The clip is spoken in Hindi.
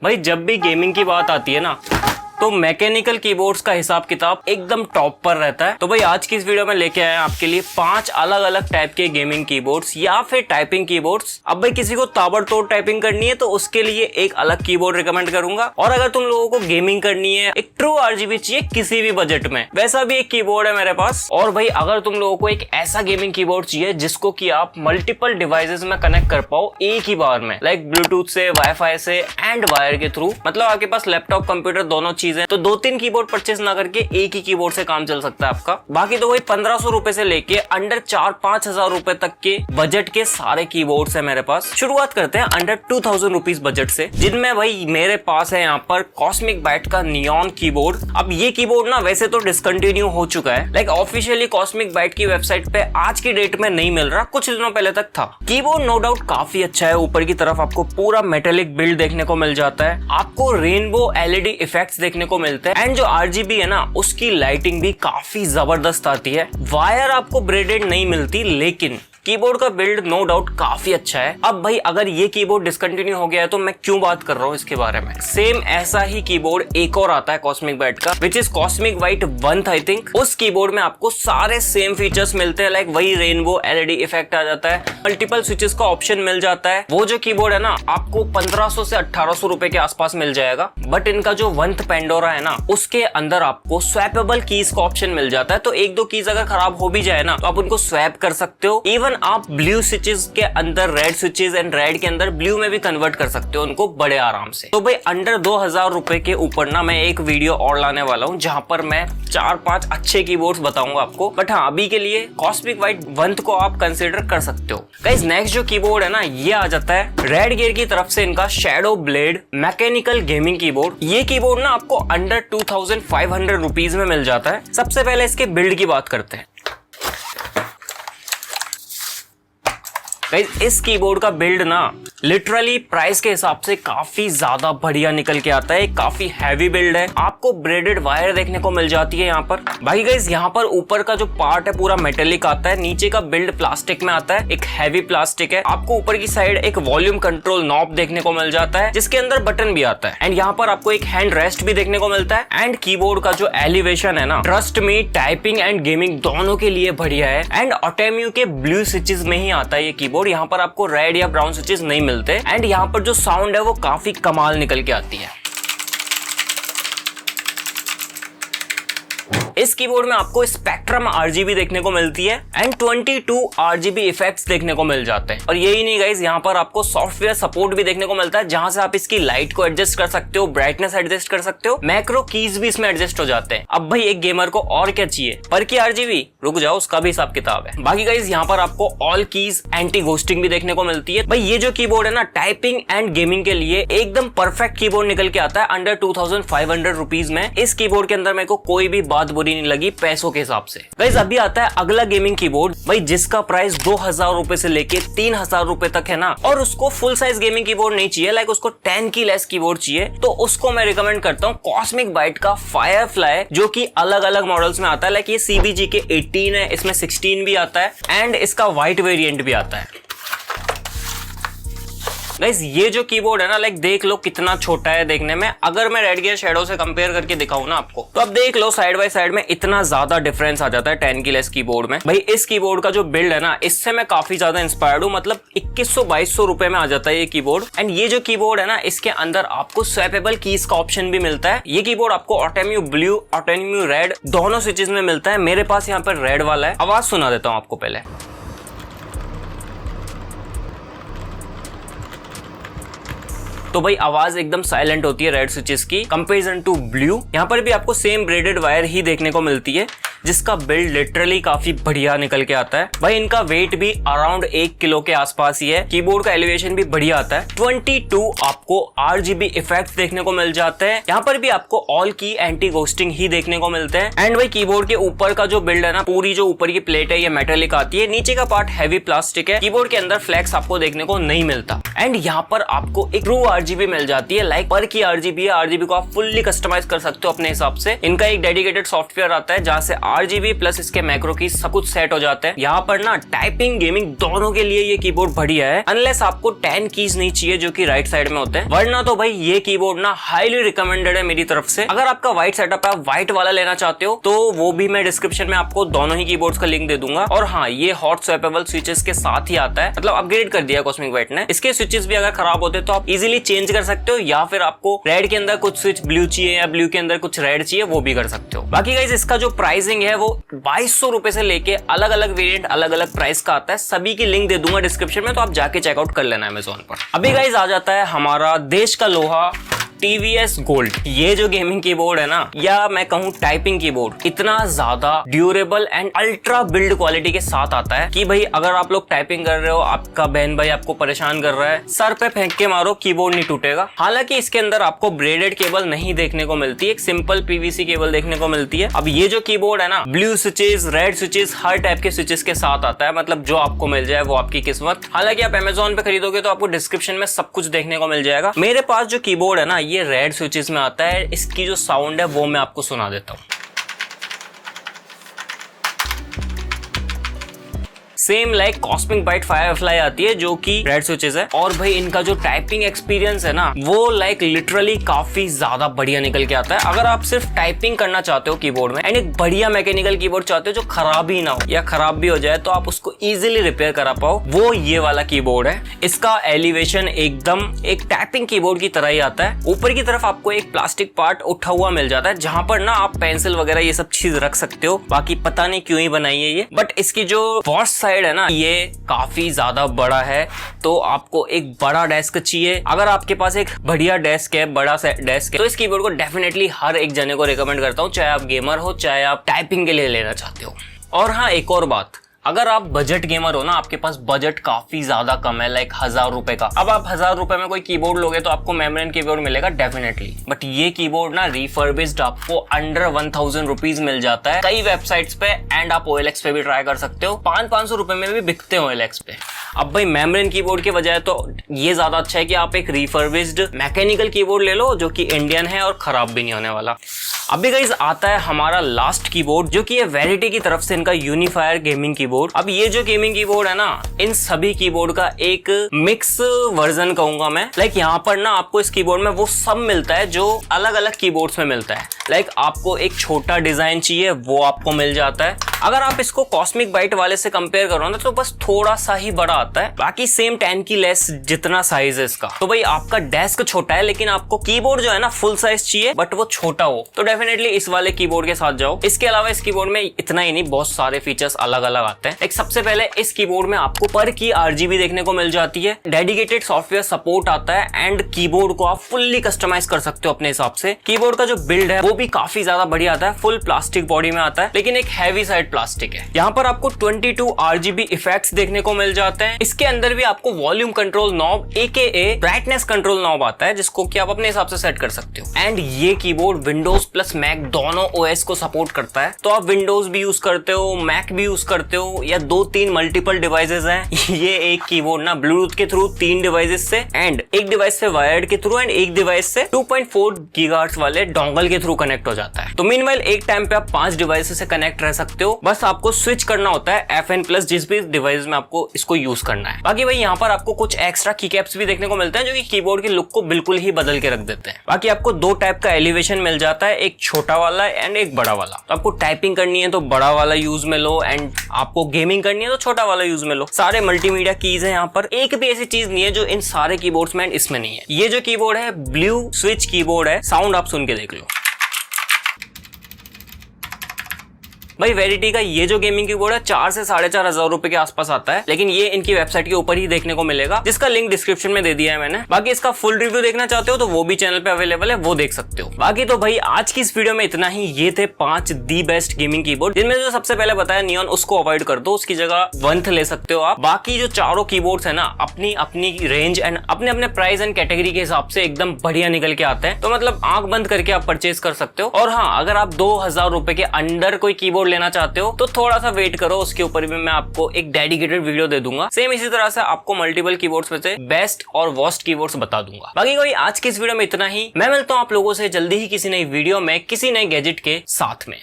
भाई जब भी गेमिंग की बात आती है ना तो मैकेनिकल कीबोर्ड्स का हिसाब किताब एकदम टॉप पर रहता है। तो भाई आज की इस वीडियो में लेके आए हैं आपके लिए 5 अलग अलग टाइप के गेमिंग कीबोर्ड्स या फिर टाइपिंग कीबोर्ड्स। अब भाई किसी को ताबड़तोड़ टाइपिंग करनी है तो उसके लिए एक अलग कीबोर्ड रिकमेंड करूंगा, और अगर तुम लोगों को गेमिंग करनी है, एक ट्रू RGB चाहिए किसी भी बजट में, वैसा भी एक कीबोर्ड है मेरे पास। और भाई अगर तुम लोगों को एक ऐसा गेमिंग कीबोर्ड चाहिए जिसको कि आप मल्टीपल डिवाइसेस में कनेक्ट कर पाओ एक ही बार में, लाइक ब्लूटूथ से, वाईफाई से एंड वायर के थ्रू, मतलब आपके पास लैपटॉप कंप्यूटर दोनों चीजें, तो 2-3 कीबोर्ड परचेस ना करके एक ही कीबोर्ड से काम चल सकता है आपका। बाकी तो वही 1500 रुपए से लेके अंडर 4-5 हजार रुपए तक के बजट के सारे कीबोर्ड्स है मेरे पास। शुरुआत करते हैं अंडर 2000 रुपीज बजट से, जिनमें भाई मेरे पास है यहाँ पर कॉस्मिक बाइट का नियॉन कीबोर्ड। अब ये कीबोर्ड ना वैसे तो डिसकंटिन्यू हो चुका है, लाइक ऑफिशियली कॉस्मिक बाइट की वेबसाइट पे आज की डेट में नहीं मिल रहा, कुछ दिनों पहले तक था। कीबोर्ड नो डाउट काफी अच्छा है, ऊपर की तरफ आपको पूरा मेटेलिक बिल्ड देखने को मिल जाता है, आपको रेनबो LED इफेक्ट्स देखने को मिलते हैं, एंड जो RGB है ना उसकी लाइटिंग भी काफी जबरदस्त आती है। वायर आपको ब्रेडेड नहीं मिलती, लेकिन कीबोर्ड का बिल्ड नो डाउट काफी अच्छा है। अब भाई अगर ये कीबोर्ड डिसकंटिन्यू हो गया है तो मैं क्यों बात कर रहा हूँ इसके बारे में। सेम ऐसा ही कीबोर्ड एक और आता है कॉस्मिक बाइट का, which is Cosmic Byte 1 I think. उस कीबोर्ड में आपको सारे सेम फीचर्स मिलते हैं, लाइक वही रेनबो LED इफेक्ट आ जाता है, मल्टीपल स्विचेस का ऑप्शन मिल जाता है। वो जो कीबोर्ड है ना आपको 1500 से 1800 रुपए के आसपास मिल जाएगा, बट इनका जो 1th पेंडोरा है ना उसके अंदर आपको स्वैपेबल कीज का ऑप्शन मिल जाता है। तो 1-2 कीज अगर खराब हो भी जाए ना तो आप उनको स्वैप कर सकते हो। इवन आप ब्लू स्विचेस के अंदर रेड स्विचेस एंड रेड के अंदर ब्लू में भी कन्वर्ट कर सकते हो उनको बड़े आराम से। तो भाई अंडर 2000 रुपए के ऊपर ना मैं एक वीडियो और लाने वाला हूँ जहां पर मैं 4-5 अच्छे कीबोर्ड्स बताऊंगा आपको, बट हाँ अभी के लिए कॉस्मिक बाइट 1 को आप कंसिडर कर सकते हो। गाइस नेक्स्ट जो कीबोर्ड है ना ये आ जाता है रेड गियर की तरफ से, इनका shadow blade mechanical gaming keyboard. ये कीबोर्ड ना आपको अंडर 2500 रुपीज में मिल जाता है। सबसे पहले इसके बिल्ड की बात करते हैं। गाइस इस कीबोर्ड का बिल्ड ना लिटरली प्राइस के हिसाब से काफी ज्यादा बढ़िया निकल के आता है, काफी हैवी बिल्ड है। आपको ब्रेडेड वायर देखने को मिल जाती है यहाँ पर। भाई गाइस यहाँ पर ऊपर का जो पार्ट है पूरा मेटेलिक आता है, नीचे का बिल्ड प्लास्टिक में आता है, एक हैवी प्लास्टिक है। आपको ऊपर की साइड एक वॉल्यूम कंट्रोल नॉब देखने को मिल जाता है जिसके अंदर बटन भी आता है, एंड यहाँ पर आपको एक हैंड रेस्ट भी देखने को मिलता है। एंड कीबोर्ड का जो एलिवेशन है ना, trust me typing and gaming दोनों के लिए बढ़िया है। एंड ऑटेम्यू के ब्लू स्विचेस में ही आता है ये कीबोर्ड, यहाँ पर आपको रेड या ब्राउन स्विचेस नहीं मिलते। एंड यहाँ पर जो साउंड है वो काफी कमाल निकल के आती है। इस कीबोर्ड में आपको स्पेक्ट्रम RGB देखने को मिलती है एंड 22 RGB इफेक्ट्स देखने को मिल जाते हैं। और यही नहीं गाइस, यहाँ पर आपको सॉफ्टवेयर सपोर्ट भी देखने को मिलता है, जहां से आप इसकी लाइट को एडजस्ट कर सकते हो, ब्राइटनेस एडजस्ट कर सकते हो, मैक्रो कीज भी इसमें एडजस्ट हो जाते हैं। अब भाई एक गेमर को और क्या चाहिए, पर की RGB, रुक जाओ उसका भी हिसाब किताब है। बाकी गाइस यहाँ पर आपको ऑल कीज एंटी घोस्टिंग भी देखने को मिलती है। भाई ये जो कीबोर्ड है ना टाइपिंग एंड गेमिंग के लिए एकदम परफेक्ट कीबोर्ड निकल के आता है अंडर 2500 रुपीज में। इस कीबोर्ड के अंदर मेरे को कोई भी बात बुरी नहीं लगी पैसों के हिसाब से। गाइस अभी आता है अगला गेमिंग कीबोर्ड, भाई जिसका प्राइस 2000 रुपए से लेके 3000 रुपए तक है ना, और उसको फुल साइज गेमिंग कीबोर्ड नहीं चाहिए, लाइक उसको 10 की लेस कीबोर्ड चाहिए, तो उसको मैं रिकमेंड करता हूँ कॉस्मिक बाइट का फायरफ्लाई, जो कि अलग अलग मॉडल्स में आता है। लाइक ये CBG के 18 है, इसमें 16 भी आता है एंड इसका व्हाइट वेरिएंट भी आता है। गाइस ये जो कीबोर्ड है ना, लाइक देख लो कितना छोटा है देखने में। अगर मैं रेड गियर शैडो से कंपेयर करके दिखाऊं ना आपको, तो अब देख लो साइड बाय साइड में इतना ज्यादा डिफरेंस आ जाता है 10 की लेस कीबोर्ड में। भाई इस कीबोर्ड का जो बिल्ड है ना, इससे मैं काफी ज्यादा इंस्पायर्ड हूँ, मतलब 2100-2200 रुपए में आ जाता है ये कीबोर्ड। एंड ये जो कीबोर्ड है ना, इसके अंदर आपको स्वैपेबल कीज का ऑप्शन भी मिलता है। ये कीबोर्ड आपको ऑटेम्यू ब्लू, ऑटेम्यू रेड दोनों स्विचेस में मिलता है। मेरे पास यहाँ पर रेड वाला है, आवाज सुना देता हूँ आपको पहले। तो भाई आवाज एकदम साइलेंट होती है रेड स्विचेस की कंपेरिजन टू ब्लू। यहाँ पर भी आपको सेम ब्रेडेड वायर ही देखने को मिलती है, जिसका बिल्ड लिटरली काफी बढ़िया निकल के आता है। भाई इनका वेट भी अराउंड 1 किलो के आसपास ही है। कीबोर्ड का एलिवेशन भी बढ़िया आता है। 22 आपको RGB इफेक्ट्स देखने को मिल जाते हैं। यहाँ पर भी आपको ऑल की एंटी घोस्टिंग ही देखने को मिलते हैं। एंड भाई कीबोर्ड के ऊपर का जो बिल्ड है ना, पूरी जो ऊपर की प्लेट है ये मेटेलिक आती है, नीचे का पार्ट हैवी प्लास्टिक है। कीबोर्ड के अंदर फ्लेक्स आपको देखने को नहीं मिलता। एंड यहाँ पर आपको एक ट्रू RGB मिल जाती है, लाइक पर की RGB है। RGB को आप फुल्ली कस्टमाइज कर सकते हो अपने हिसाब से। इनका एक डेडिकेटेड सॉफ्टवेयर आता है जहाँ से RGB प्लस इसके मैक्रो की सब कुछ सेट हो जाते हैं। यहाँ पर ना टाइपिंग गेमिंग दोनों के लिए ये कीबोर्ड बढ़िया है, अनलेस आपको 10 कीज नहीं चाहिए जो कि राइट साइड में होते हैं, वरना तो भाई ये कीबोर्ड ना हाईली रिकमेंडेड है मेरी तरफ से। अगर आपका व्हाइट सेटअप है, आप व्हाइट वाला लेना चाहते हो तो वो भी मैं डिस्क्रिप्शन में आपको दोनों ही कीबोर्ड्स का लिंक दे दूंगा। और हाँ, ये हॉट स्वैपेबल स्विचेस के साथ ही आता है, मतलब अपग्रेड कर दिया कॉस्मिक वाइट ने। इसके स्विचेस भी अगर खराब होते तो आप इजीली चेंज कर सकते हो, या फिर आपको रेड के अंदर कुछ स्विच ब्लू चाहिए या ब्लू के अंदर कुछ रेड चाहिए, वो भी कर सकते हो। बाकी गाइस इसका जो प्राइसिंग है वो 2200 रुपए से लेके अलग अलग वेरिएंट अलग अलग प्राइस का आता है। सभी की लिंक दे दूंगा डिस्क्रिप्शन में, तो आप जाके चेकआउट कर लेना अमेज़न पर। अभी गाइस आ जाता है हमारा देश का लोहा TVS गोल्ड। ये जो गेमिंग कीबोर्ड है ना, या मैं कहूँ टाइपिंग कीबोर्ड, इतना ज्यादा durable and ultra build quality के साथ आता है कि भाई अगर आप लोग टाइपिंग कर रहे हो, आपका बहन भाई आपको परेशान कर रहा है, सर पे फेंक के मारो, कीबोर्ड नहीं टूटेगा। हालांकि इसके अंदर आपको ब्रेडेड केबल नहीं देखने को मिलती, एक सिंपल PVC केबल देखने को मिलती है। अब ये जो कीबोर्ड है ना, ब्लू स्विचेस, रेड स्विचेस, हर टाइप के स्विचेस के साथ आता है, मतलब जो आपको मिल जाए वो आपकी किस्मत। हालांकि आप अमेज़न पे खरीदोगे तो आपको डिस्क्रिप्शन में सब कुछ देखने को मिल जाएगा। मेरे पास जो कीबोर्ड है ना, ये रेड स्विचेस में आता है। इसकी जो साउंड है वो मैं आपको सुना देता हूं। Same like Cosmic Byte Firefly आती है जो कि रेड स्विचेस है। और भाई इनका जो टाइपिंग एक्सपीरियंस है ना, वो लाइक लिटरली काफी ज्यादा बढ़िया निकल के आता है। अगर आप सिर्फ टाइपिंग करना चाहते हो कीबोर्ड में एंड एक बढ़िया मैकेनिकल कीबोर्ड चाहते हो जो खराब ही ना हो, या खराब भी हो जाए तो आप उसको इजीली रिपेयर करा पाओ, वो ये वाला कीबोर्ड है। इसका एलिवेशन एकदम एक टाइपिंग कीबोर्ड की तरह ही आता है। ऊपर की तरफ आपको एक प्लास्टिक पार्ट उठा हुआ मिल जाता है, जहां पर ना आप पेंसिल वगैरह ये सब चीज रख सकते हो। बाकी पता नहीं क्यों ही बनाई है ये, बट इसकी जो फर्स्ट साइड है ना, ये काफी ज्यादा बड़ा है, तो आपको एक बड़ा डेस्क चाहिए। अगर आपके पास एक बढ़िया डेस्क है, बड़ा डेस्क है, तो इस कीबोर्ड को डेफिनेटली हर एक जने को रिकमेंड करता हूं, चाहे आप गेमर हो, चाहे आप टाइपिंग के लिए लेना चाहते हो। और हाँ, एक और बात, अगर आप बजट गेमर हो ना, आपके पास बजट काफी ज्यादा कम है, लाइक 1000 रुपए का, अब आप 1000 रुपए में कोई कीबोर्ड लोगे तो आपको मेमोरियन कीबोर्ड मिलेगा डेफिनेटली, बट ये कीबोर्ड ना रिफर्बिश्ड आपको अंडर 1000 रुपीज मिल जाता है कई वेबसाइट्स पे, एंड आप OLX पे भी ट्राई कर सकते हो। 500 रुपए में भी बिकते हो OLX पे। अब भाई मेमोरियन कीबोर्ड के बजाय तो ये ज्यादा अच्छा है कि आप एक रिफर्बिश्ड मैकेनिकल कीबोर्ड ले लो जो कि इंडियन है और खराब भी नहीं होने वाला। अभी गाइस आता है हमारा लास्ट कीबोर्ड, जो कि है वेरिटी की तरफ से इनका यूनिफायर गेमिंग कीबोर्ड। अब ये जो गेमिंग कीबोर्ड है ना, इन सभी कीबोर्ड का एक मिक्स वर्जन कहूंगा मैं। लाइक यहाँ पर ना आपको इस कीबोर्ड में वो सब मिलता है जो अलग अलग कीबोर्ड्स में मिलता है। लाइक आपको एक छोटा डिजाइन चाहिए, वो आपको मिल जाता है। अगर आप इसको कॉस्मिक बाइट वाले से कंपेयर करो ना, तो बस थोड़ा सा ही बड़ा आता है, बाकी सेम 10 की लेस जितना साइज है इसका। तो भाई आपका डेस्क छोटा है, लेकिन आपको कीबोर्ड जो है ना फुल साइज चाहिए, बट वो छोटा हो, तो डेफिनेटली इस वाले कीबोर्ड के साथ जाओ। इसके अलावा इस कीबोर्ड में इतना ही नहीं, बहुत सारे फीचर्स अलग अलग आते हैं। एक सबसे पहले इस कीबोर्ड में आपको पर की RGB देखने को मिल जाती है, डेडिकेटेड सॉफ्टवेयर सपोर्ट आता है, एंड कीबोर्ड को आप फुल्ली कस्टमाइज कर सकते हो अपने हिसाब से। कीबोर्ड का जो बिल्ड है वो भी काफी ज्यादा बढ़िया आता है, फुल प्लास्टिक बॉडी में आता है, लेकिन एक हैवी साइड प्लास्टिक है। यहाँ पर आपको 22 RGB इफेक्ट्स देखने को मिल जाते हैं। इसके अंदर भी आपको volume control knob AKA brightness control knob आता है, जिसको कि आप अपने हिसाब से सेट कर सकते हो। एंड ये कीबोर्ड विंडोज प्लस मैक दोनों OS को सपोर्ट करता है, तो आप विंडोज भी यूज करते हो, मैक भी यूज करते हो, या 2-3 मल्टीपल डिवाइसेस हैं। ये एक कीबोर्ड ना ब्लूटूथ के थ्रू 3 डिवाइसेस से, एंड एक डिवाइस से वायर्ड के थ्रू, एंड एक डिवाइस से 2.4 गीगाहर्ट्ज वाले डोंगल के थ्रू कनेक्ट हो जाता है। तो मीनवाइल एक टाइम पे आप 5 डिवाइसेस से कनेक्ट रह सकते हो। बस आपको स्विच करना होता है FN+ जिस भी डिवाइस में आपको इसको यूज करना है। बाकी भाई यहाँ पर आपको कुछ एक्स्ट्रा की कैप्स भी देखने को मिलते हैं, जो कि कीबोर्ड के लुक को बिल्कुल ही बदल के रख देते हैं। बाकी आपको 2 टाइप का एलिवेशन मिल जाता है, एक छोटा वाला एंड एक बड़ा वाला। तो आपको टाइपिंग करनी है तो बड़ा वाला यूज में लो, एंड आपको गेमिंग करनी है तो छोटा वाला यूज में लो। सारे मल्टीमीडिया कीज है यहाँ पर, एक भी ऐसी चीज नहीं है जो इन सारे कीबोर्ड्स में इसमें नहीं है। ये जो कीबोर्ड है ब्लू स्विच कीबोर्ड है, साउंड आप सुन के देख लो। भाई वेरिटी का ये जो गेमिंग कीबोर्ड है 4 से 4,500 रुपए के आसपास आता है, लेकिन ये इनकी वेबसाइट के ऊपर ही देखने को मिलेगा, जिसका लिंक डिस्क्रिप्शन में दे दिया है मैंने। बाकी इसका फुल रिव्यू देखना चाहते हो तो वो भी चैनल पे अवेलेबल है, वो देख सकते हो। बाकी तो भाई आज की इस वीडियो में इतना ही। ये थे 5 दी बेस्ट गेमिंग कीबोर्ड, जिनमें जो सबसे पहले बताया नियॉन, उसको अवॉइड कर दो, उसकी जगह वंथ ले सकते हो आप। बाकी जो चारों कीबोर्ड्स है ना, अपनी अपनी रेंज एंड अपने अपने प्राइस एंड कैटेगरी के हिसाब से एकदम बढ़िया निकल के आते हैं, तो मतलब आंख बंद करके आप परचेज कर सकते हो। और हाँ, अगर आप 2000 रुपए के अंडर कोई कीबोर्ड लेना चाहते हो तो थोड़ा सा वेट करो, उसके ऊपर भी मैं आपको एक डेडिकेटेड वीडियो दे दूंगा। सेम इसी तरह से आपको मल्टीपल कीबोर्ड्स में से बेस्ट और वर्स्ट कीबोर्ड्स बता दूंगा। बाकी कोई आज की इस वीडियो में इतना ही। मैं मिलता हूं आप लोगों से जल्दी ही किसी नई वीडियो में, किसी नए गैजेट के साथ में।